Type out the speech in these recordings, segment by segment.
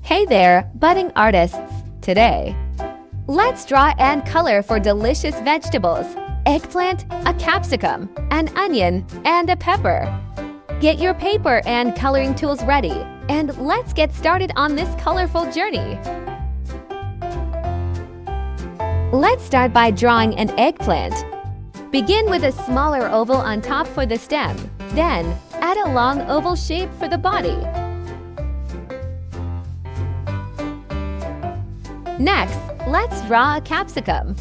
Hey there, budding artists! Today, let's draw and color for delicious vegetables: eggplant, a capsicum, an onion, and a pepper. Get your paper and coloring tools ready, and let's get started on this colorful journey. Let's start by drawing an eggplant. Begin with a smaller oval on top for the stem, then add a long oval shape for the body. Next, let's draw a capsicum.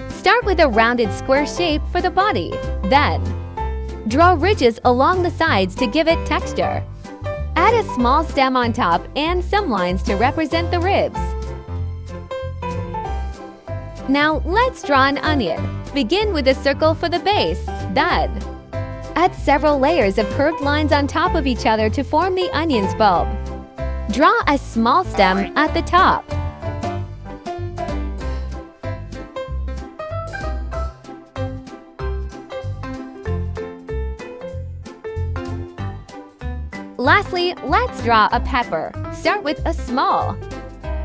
Start with a rounded square shape for the body. Then, draw ridges along the sides to give it texture. Add a small stem on top and some lines to represent the ribs. Now, let's draw an onion. Begin with a circle for the base. Then, add several layers of curved lines on top of each other to form the onion's bulb. Draw a small stem at the top. Lastly, let's draw a pepper. Start with a small,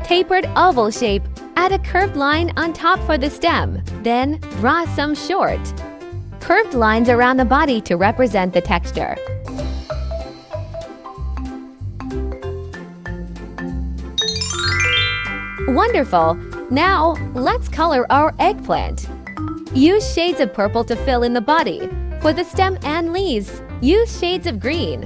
tapered oval shape. Add a curved line on top for the stem. Then, draw some short, curved lines around the body to represent the texture. Wonderful! Now, let's color our eggplant. Use shades of purple to fill in the body. For the stem and leaves, use shades of green.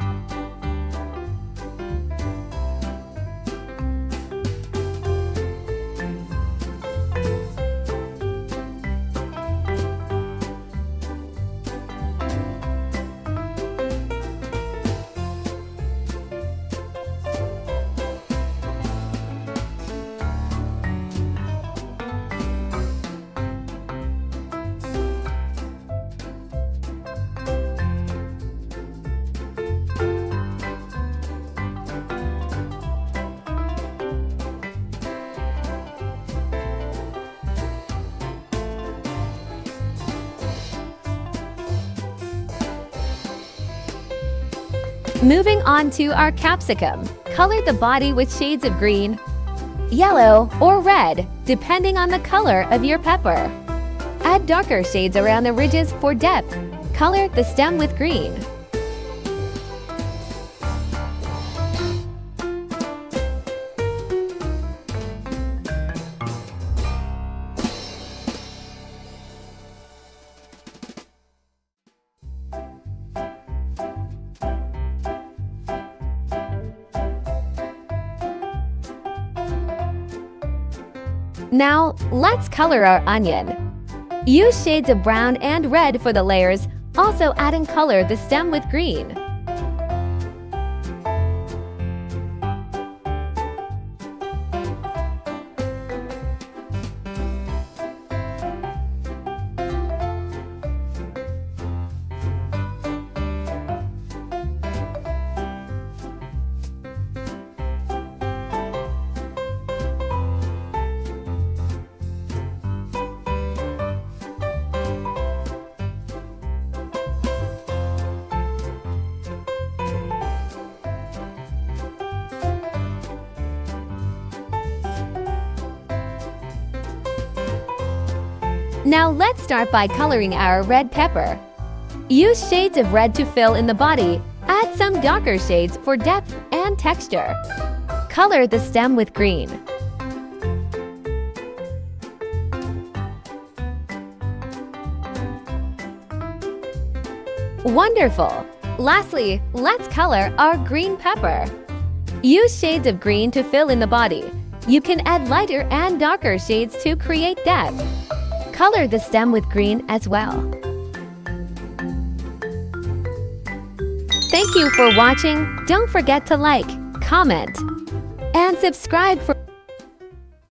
Moving on to our capsicum. Color the body with shades of green, yellow, or red, depending on the color of your pepper. Add darker shades around the ridges for depth. Color the stem with green. Now, let's color our onion. Use shades of brown and red for the layers, also adding color the stem with green. Now let's start by coloring our red pepper. Use shades of red to fill in the body. Add some darker shades for depth and texture. Color the stem with green. Wonderful! Lastly, let's color our green pepper. Use shades of green to fill in the body. You can add lighter and darker shades to create depth. Color the stem with green as well. Thank you for watching. Don't forget to like, comment, and subscribe for